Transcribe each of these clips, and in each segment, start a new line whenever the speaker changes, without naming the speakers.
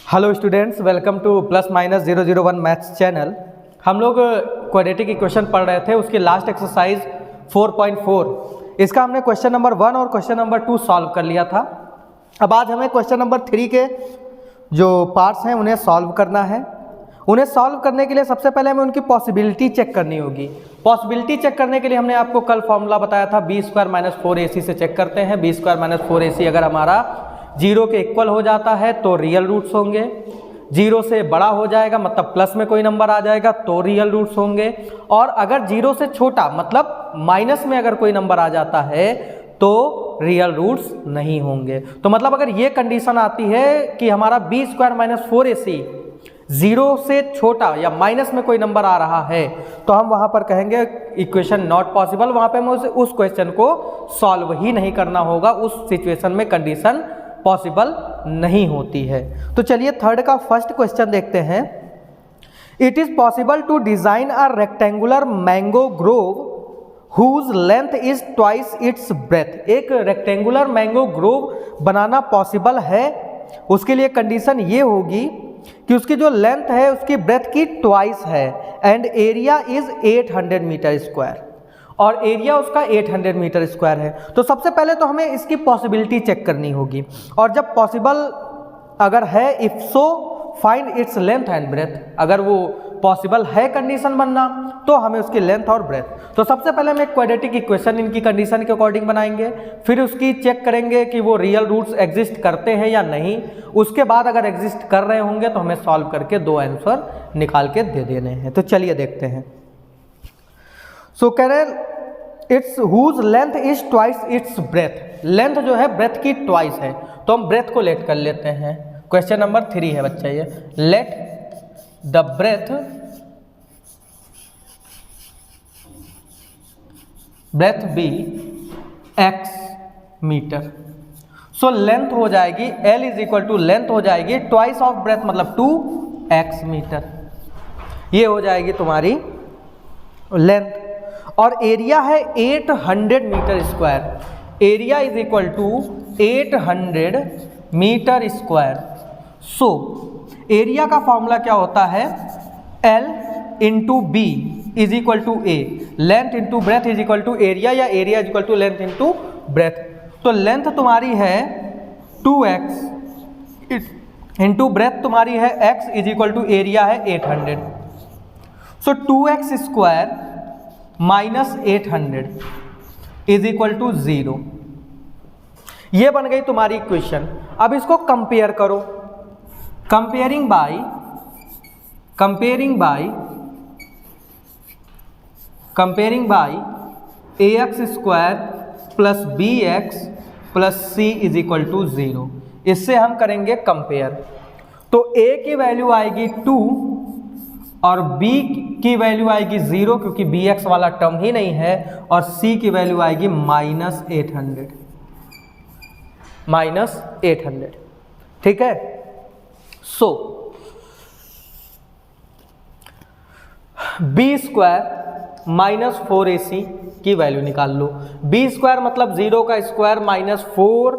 Hello students, welcome two plus minus 001 maths channel. हम लोग quadratic equation पढ़ रहे थे, उसकी लास्ट एक्सरसाइज 4.4 इसका हमने क्वेश्चन नंबर 1 और क्वेश्चन नंबर 2 सॉल्व कर लिया था। अब आज हमें क्वेश्चन नंबर 3 के जो पार्ट्स हैं उन्हें सॉल्व करना है। उन्हें सॉल्व करने के लिए सबसे पहले हमें उनकी पॉसिबिलिटी चेक करनी होगी। पॉसिबिलिटी चेक करने के लिए हमने आपको कल फॉर्मूला बताया था, b² - 4ac से चेक करते हैं। b² - 4ac अगर हमारा 0 के इक्वल हो जाता है तो रियल रूट्स होंगे, 0 से बड़ा हो जाएगा मतलब प्लस में कोई नंबर आ जाएगा तो रियल रूट्स होंगे, और अगर 0 से छोटा मतलब माइनस में अगर कोई नंबर आ जाता है तो रियल रूट्स नहीं होंगे। तो मतलब अगर ये कंडीशन आती है कि हमारा b² - 4ac 0 से छोटा या माइनस में कोई नंबर आ रहा है तो हम वहां पर कहेंगे इक्वेशन नॉट पॉसिबल। वहां पे हमें उस क्वेश्चन को सॉल्व ही नहीं करना होगा, उस सिचुएशन में कंडीशन पॉसिबल नहीं होती है। तो चलिए थर्ड का फर्स्ट क्वेश्चन देखते हैं। It is possible to design a rectangular mango grove whose length is twice its breadth. एक रेक्टेंगुलर मैंगो ग्रोव बनाना पॉसिबल है। उसके लिए कंडीशन ये होगी कि उसकी जो लेंथ है उसकी ब्रेथ की ट्वाइस है and area is 800 metre square, और एरिया उसका 800 मीटर स्क्वायर है। तो सबसे पहले तो हमें इसकी पॉसिबिलिटी चेक करनी होगी, और जब पॉसिबल अगर है, if so find its length and breadth, अगर वो पॉसिबल है कंडीशन बनना तो हमें उसकी लेंथ और ब्रेथ। तो सबसे पहले हम एक क्वाड्रेटिक इक्वेशन इनकी कंडीशन के अकॉर्डिंग बनाएंगे, फिर उसकी चेक करेंगे कि वो रियल रूट्स एग्जिस्ट करते हैं या नहीं। उसके बाद अगर एग्जिस्ट कर रहे होंगे तो हमें सॉल्व करके 2 आंसर निकाल के दे देने हैं। तो चलिए देखते हैं। सो कह रहे its whose length is twice its breadth. Length जो है ब्रेथ की ट्वाइस है, तो हम ब्रेथ को लेट कर लेते हैं। क्वेश्चन नंबर 3 है बच्चा ये, let the breadth be x metre. So length हो जाएगी L is equal to length हो जाएगी ट्वाइस ऑफ ब्रेथ मतलब 2x मीटर। ये हो जाएगी तुम्हारी लेंथ, और एरिया है 800 metre square. Area is equal to 800 metre square. So area का फॉर्मूला क्या होता है, L into b is equal to a, length into breadth is equal to area, या area is equal to length into breadth. तो length तुम्हारी है 2x into breadth तुम्हारी है x is equal to area है 800। So 2x square minus 800 is equal to 0। ये बन गई तुम्हारी इक्वेशन। अब इसको कंपेयर करो, comparing by ax square plus bx plus c is equal to 0। इससे हम करेंगे कंपेयर। तो a की वैल्यू आएगी 2 और b की वैल्यू आएगी 0 क्योंकि bx वाला टर्म ही नहीं है, और c की वैल्यू आएगी माइनस 800। ठीक है। सो b² - 4ac की वैल्यू निकाल लो। b² मतलब 0 का स्क्वायर माइनस 4,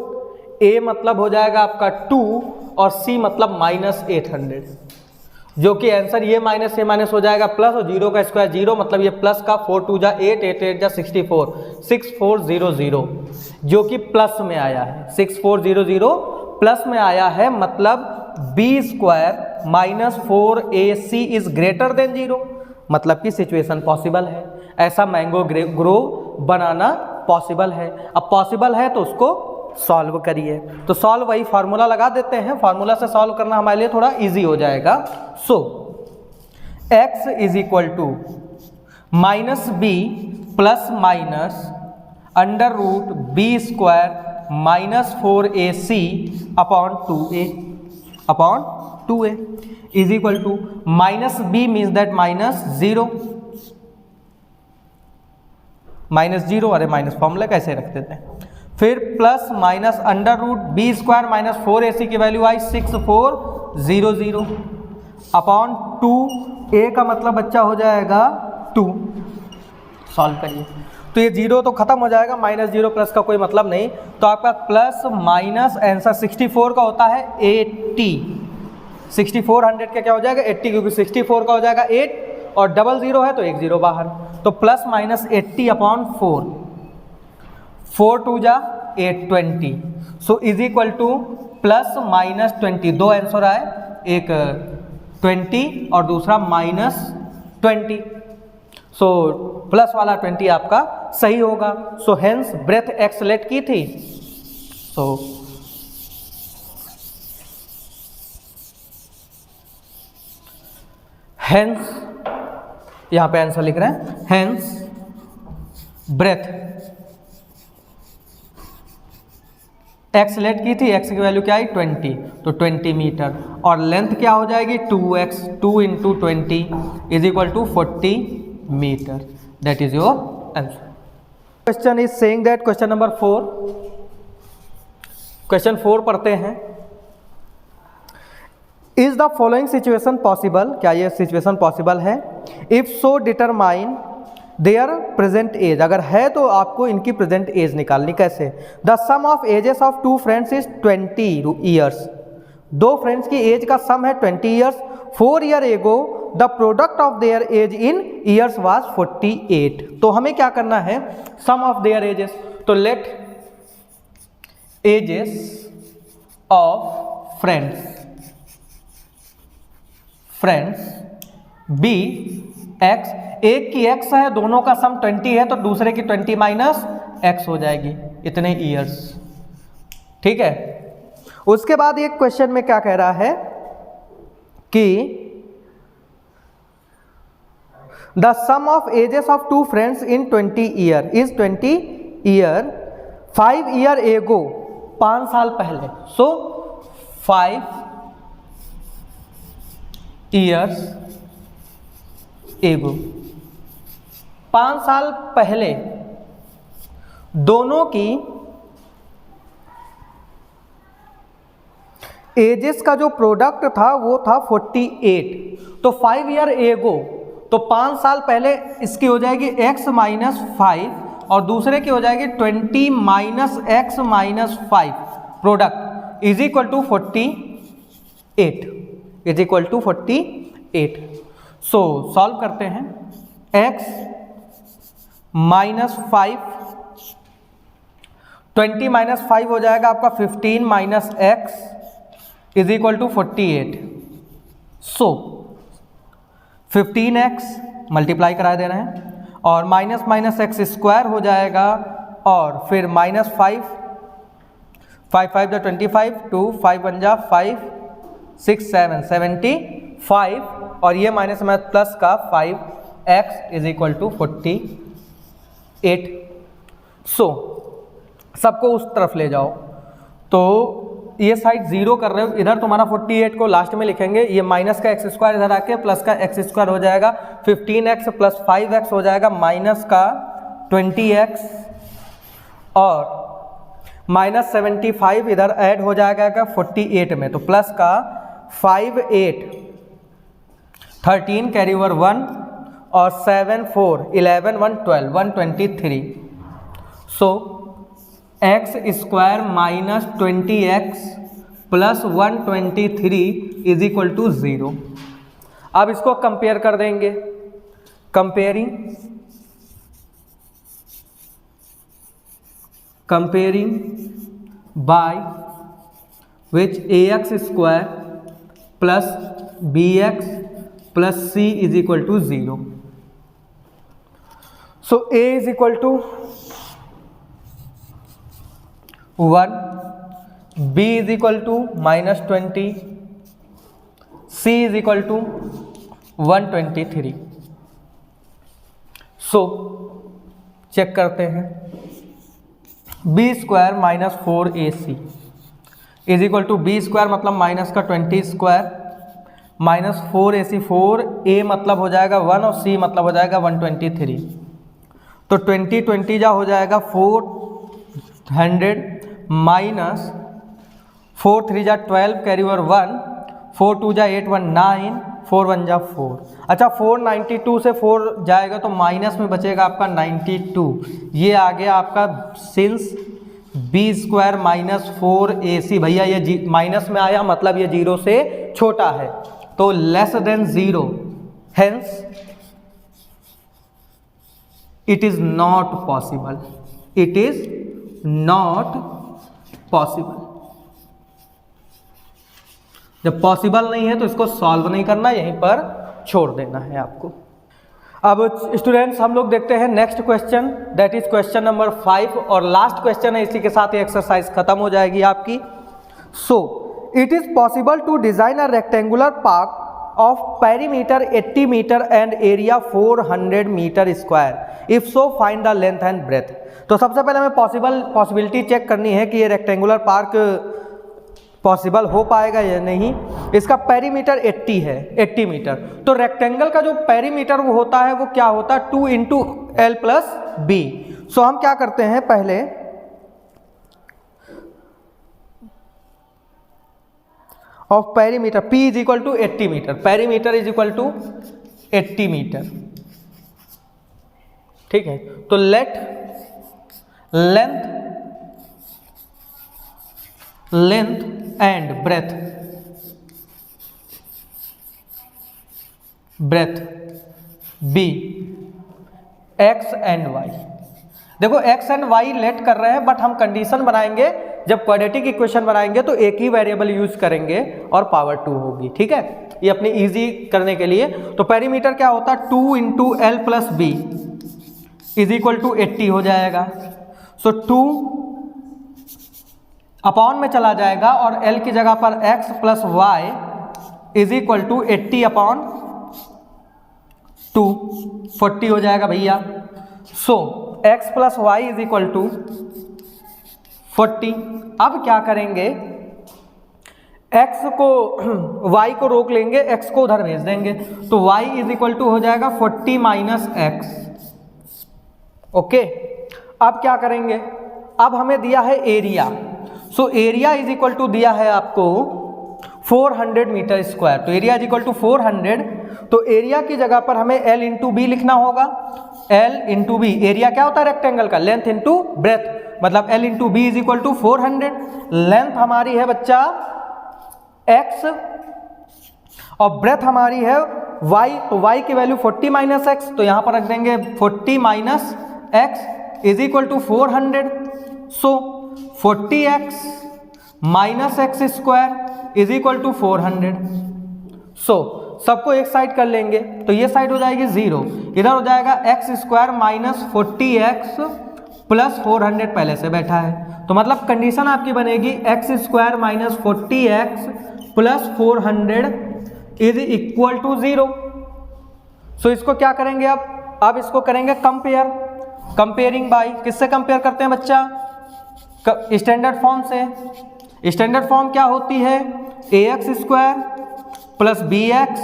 a मतलब हो जाएगा आपका 2 और c मतलब माइनस 800, जो कि आंसर ये माइनस से माइनस हो जाएगा प्लस, और 0 का स्क्वायर 0 मतलब ये प्लस का 4 2 जा 8 8 8 जा 64 6400, जो कि प्लस में आया है। 6400 प्लस में आया है, मतलब b² - 4ac is greater than 0, मतलब कि सिचुएशन पॉसिबल है, ऐसा मैंगो ग्रोव बनाना पॉसिबल है। अब पॉसिबल है तो उसको सॉल्व करिए। तो सॉल्व वही फार्मूला लगा देते हैं, फार्मूला से सॉल्व करना हमारे लिए थोड़ा इजी हो जाएगा। So x is equal to minus b plus minus under root b² minus 4ac upon 2a is equal to minus b means that minus 0, अरे माइनस फॉर्मूला कैसे रख देते हैं। फिर plus minus under root b² minus 4ac की value आई 6400 upon 2a का मतलब बच्चा हो जाएगा 2। सॉल्व करिए तो ये 0 तो खत्म हो जाएगा, माइनस 0 प्लस का कोई मतलब नहीं, तो आपका प्लस माइनस आंसर 64 का होता है 80। 6400 का क्या हो जाएगा 80, क्योंकि 64 का हो जाएगा 8 और डबल जीरो है तो एक जीरो बाहर, तो प्लस माइनस 80/4, 4 2 जा 8 20, so is equal two plus minus 20। दो आंसर आए, एक 20 और दूसरा माइनस 20, सो प्लस वाला 20 आपका सही होगा। So hence breadth x select की थी, सो हेंस यहां पे आंसर लिख रहे हैं, हेंस ब्रेथ एक्स सेलेक्ट की थी, एक्स की वैल्यू क्या आई 20, तो 20 मीटर, और लेंथ क्या हो जाएगी 2x, 2 × 20 is equal to 40 metre. That is your answer. Question is saying that, question number 4, question 4 पढ़ते हैं। Is the following situation possible, क्या ये सिचुएशन पॉसिबल है? If so determine their present age, अगर है तो आपको इनकी प्रेजेंट एज निकालनी। कैसे? The sum of ages of 2 friends is 20 years, दो फ्रेंड्स की एज का सम है 20 years. 4 year ago the product of their age in years was 48। तो हमें क्या करना है, सम ऑफ देयर एजेस, तो let ages of friends be x, एक की एक्स है, दोनों का सम 20 है, तो दूसरे की 20 माइनस एक्स हो जाएगी, इतने ईयर्स। ठीक है, उसके बाद एक क्वेश्चन में क्या कह रहा है कि the sum of ages of 2 friends in 20 year is 20 year, 5 year ago, 5 साल पहले, सो 5 ईयर्स एगो, 5 साल पहले दोनों की एजेस का जो प्रोडक्ट था वो था 48, तो 5 ईयर एगो, तो 5 साल पहले इसकी हो जाएगी x माइनस 5 और दूसरे की हो जाएगी 20 minus x minus 5 product is equal to 48, is equal to 48। So solve करते हैं, x माइनस 5, 20 माइनस 5 हो जाएगा आपका 15 minus x is equal to 48। So 15x multiply करा दे रहे हैं और माइनस माइनस एक्स स्क्वायर हो जाएगा और फिर माइनस 5, 5 5 जा 25, 2 5 1 जा 5 6 7 75 और ये माइनस में प्लस का 5x इज इक्वल टू 48। सो सबको उस तरफ ले जाओ, तो ये साइड जीरो कर रहे हो, इधर तुम्हारा 48 को लास्ट में लिखेंगे, ये माइनस का एक्स स्क्वायर इधर आके प्लस का एक्स स्क्वायर हो जाएगा, 15x प्लस 5x हो जाएगा माइनस का 20x और माइनस 75 इधर ऐड हो जाएगा 48 में, तो प्लस का 5 8 13 कैरी ओवर 1 और 7 4 11 1 12 123। So x square minus 20x plus 123 is equal to 0। अब इसको कंपेयर कर देंगे, comparing by which ax square plus bx plus c is equal to 0। So a is equal to 1, b is equal to minus 20, c is equal to 123। So check करते हैं, b square minus 4ac is equal to b square मतलब minus का 20 square minus 4ac, 4a मतलब हो जाएगा 1 और c मतलब हो जाएगा 123, तो 20 20 जा हो जाएगा 400 माइनस 4 3 जा 12 कैरी ओवर 1, 4 2 जा 8 1 9 4 1 जा 4। अच्छा 492 से 4 जाएगा तो माइनस में बचेगा आपका 92, ये आ गया आपका since B square minus 4ac, भैया ये माइनस में आया मतलब ये 0 से छोटा है, तो less than 0, hence it is not possible, it is not possible. जब पॉसिबल नहीं है तो इसको सॉल्व नहीं करना, यहीं पर छोड़ देना है आपको। अब स्टूडेंट्स हम लोग देखते हैं next question, that is question number 5 और लास्ट क्वेश्चन है, इसी के साथ ये एक्सरसाइज खत्म हो जाएगी आपकी। So it is possible to design a rectangular park of perimeter 80 meter and area 400 meter square, if so find the length and breadth। तो सबसे पहले हमें पॉसिबिलिटी चेक करनी है कि ये रेक्टेंगुलर पार्क पॉसिबल हो पाएगा या नहीं। इसका पेरीमीटर 80 है, 80 मीटर, तो रेक्टेंगल का जो पेरीमीटर वो होता है वो क्या होता है 2 into l plus b. So हम क्या करते हैं पहले of perimeter P is equal to 80 metre, perimeter is equal to 80 metre, ठीक है। तो let length and breadth be x and y. देखो एक्स एंड वाई लेट कर रहे हैं, बट हम कंडीशन बनाएंगे जब क्वाड्रेटिक इक्वेशन बनाएंगे तो एक ही वेरिएबल यूज करेंगे और पावर 2 होगी, ठीक है। ये अपनी इजी करने के लिए, तो पेरीमीटर क्या होता है 2 into l plus b is equal to 80 हो जाएगा। सो 2 अपॉन में चला जाएगा और एल की जगह पर x plus y is equal to 80 upon 2, 40 हो जाएगा भैया। So x plus y is equal to 40। अब क्या करेंगे, x को y को रोक लेंगे, x को उधर भेज देंगे, तो y इज इक्वल टू हो जाएगा 40 माइनस एक्स। ओके, अब क्या करेंगे, अब हमें दिया है area, so area is equal to दिया है आपको 400 मीटर स्क्वायर, तो एरिया इज इक्वल टू 400, तो एरिया की जगह पर हमें l इंटू बी लिखना होगा। l इंटू बी, एरिया क्या होता है रेक्टेंगल का, लेंथ इंटू ब्रेथ, मतलब l into b is equal to 400। Length हमारी है बच्चा x और ब्रेथ हमारी है y, तो y की वैल्यू 40 माइनस एक्स, तो यहां पर रख देंगे 40 minus x is equal to 400। So 40x minus x square is equal to 400। So सबको एक साइड कर लेंगे, तो ये साइड हो जाएगी 0, इधर हो जाएगा x square minus 40x plus 400 पहले से बैठा है, तो मतलब कंडीशन आपकी बनेगी x square minus 40x plus 400 is equal to 0। So इसको क्या करेंगे, अब इसको करेंगे कंपेयर, कंपेयरिंग बाय, किससे कंपेयर करते हैं बच्चा, स्टैंडर्ड फॉर्म से। स्टैंडर्ड फॉर्म क्या होती है, ax square plus bx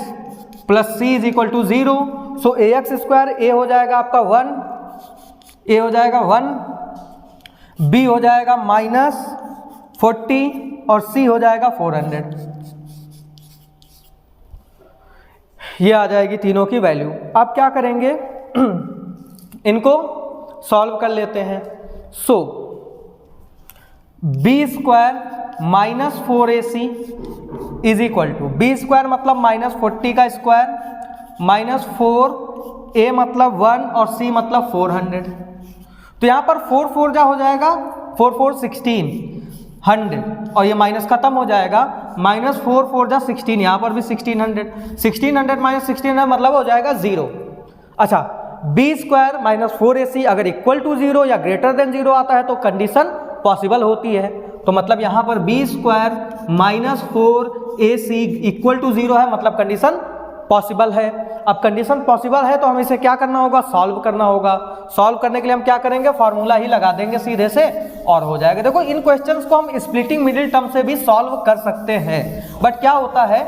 plus c is equal to 0। So ax square a हो जाएगा आपका 1, a हो जाएगा 1, b हो जाएगा माइनस 40 और c हो जाएगा 400। ये आ जाएगी तीनों की वैल्यू। अब क्या करेंगे, इनको सॉल्व कर लेते हैं। So b square minus 4ac is equal to, b square मतलब माइनस 40 का स्क्वायर माइनस 4, a मतलब 1 और c मतलब 400, तो यहाँ पर 4 4 जा हो जाएगा 4 4 16 100 और ये माइनस खत्म हो जाएगा, माइनस 4 4 जा 16, यहाँ पर भी 1600, 1600 माइनस 1600 मतलब हो जाएगा 0। अच्छा, बी स्क्वायर माइनस 4ac अगर इक्वल टू 0 या ग्रेटर देन 0 आता है तो कंडीशन पॉसिबल होती है, तो मतलब यहाँ पर b square minus 4ac equal to 0 है, मतलब कंडीशन पॉसिबल है। अब कंडीशन पॉसिबल है तो हमें इसे क्या करना होगा, सॉल्व करना होगा। सॉल्व करने के लिए हम क्या करेंगे, फॉर्मूला ही लगा देंगे सीधे से और हो जाएगा। देखो इन क्वेश्चंस को हम स्प्लिटिंग मिडिल टर्म से भी सॉल्व कर सकते हैं, बट क्या होता है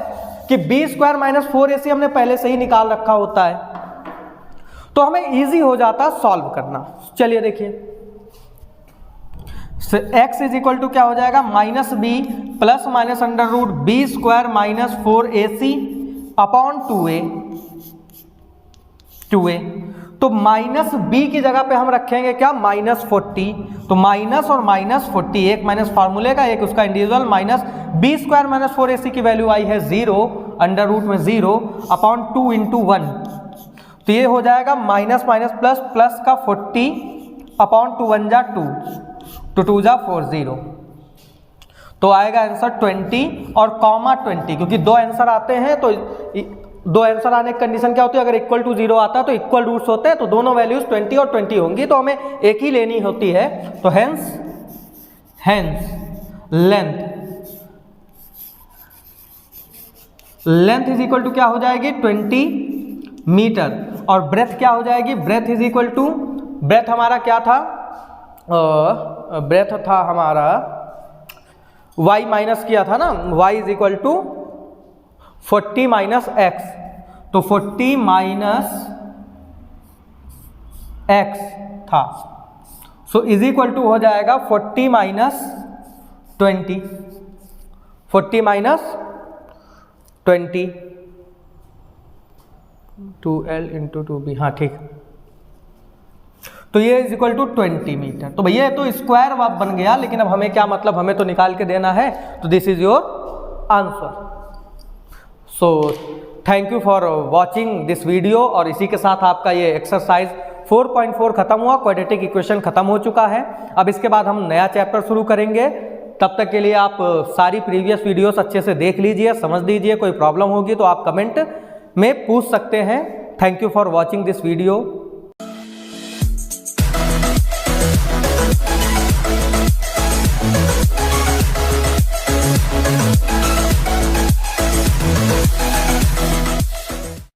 कि बी स्क्वायर माइनस 4ac हमने पहले से ही निकाल रखा होता है, तो हमें ईजी हो जाता सॉल्व करना। चलिए देखिए, x इज इक्वल टू क्या हो जाएगा, minus b plus minus under root b square minus 4ac upon 2a। तो तो माइनस बी की जगह पे हम रखेंगे क्या, -40। तो माइनस और -40, एक माइनस फार्मूले का, एक उसका इंडिविजुअल, माइनस b² - 4ac की वैल्यू आई है 0, अंडर रूट में 0 अपॉन 2 × 1। तो ये हो जाएगा माइनस माइनस प्लस, प्लस का 40 अपॉन 2 × 1 = 2, 2 × 2 = 4, 0। तो आएगा आंसर 20 और कॉमा 20, क्योंकि दो आंसर आते हैं तो दो आंसर आने की कंडीशन क्या होती है, अगर इक्वल टू 0 आता है तो इक्वल रूट्स होते हैं, तो दोनों वैल्यूज 20 और 20 होंगी, तो हमें एक ही लेनी होती है। तो hence length is equal to क्या हो जाएगी, 20 मीटर, और ब्रेथ क्या हो जाएगी, breath is equal to, breath हमारा क्या था, ब्रेथ था हमारा y माइनस किया था ना, y is equal to 40 - x, तो 40 - x था, सो इज इक्वल टू हो जाएगा 40 - 20, 40 - 20, 2l × 2b, हाँ ठीक। तो ये इज इक्वल टू 20 मीटर। तो भैया तो स्क्वायर बन गया, लेकिन अब हमें क्या मतलब, हमें तो निकाल के देना है, तो this is your answer. So thank you for watching this video, और इसी के साथ आपका ये एक्सरसाइज 4.4 खत्म हुआ, क्वाड्रेटिक इक्वेशन खत्म हो चुका है। अब इसके बाद हम नया चैप्टर शुरू करेंगे, तब तक के लिए आप सारी प्रीवियस वीडियोस अच्छे से देख लीजिए, समझ लीजिए, कोई प्रॉब्लम होगी तो आप कमेंट में पूछ सकते हैं। Thank you for watching this video.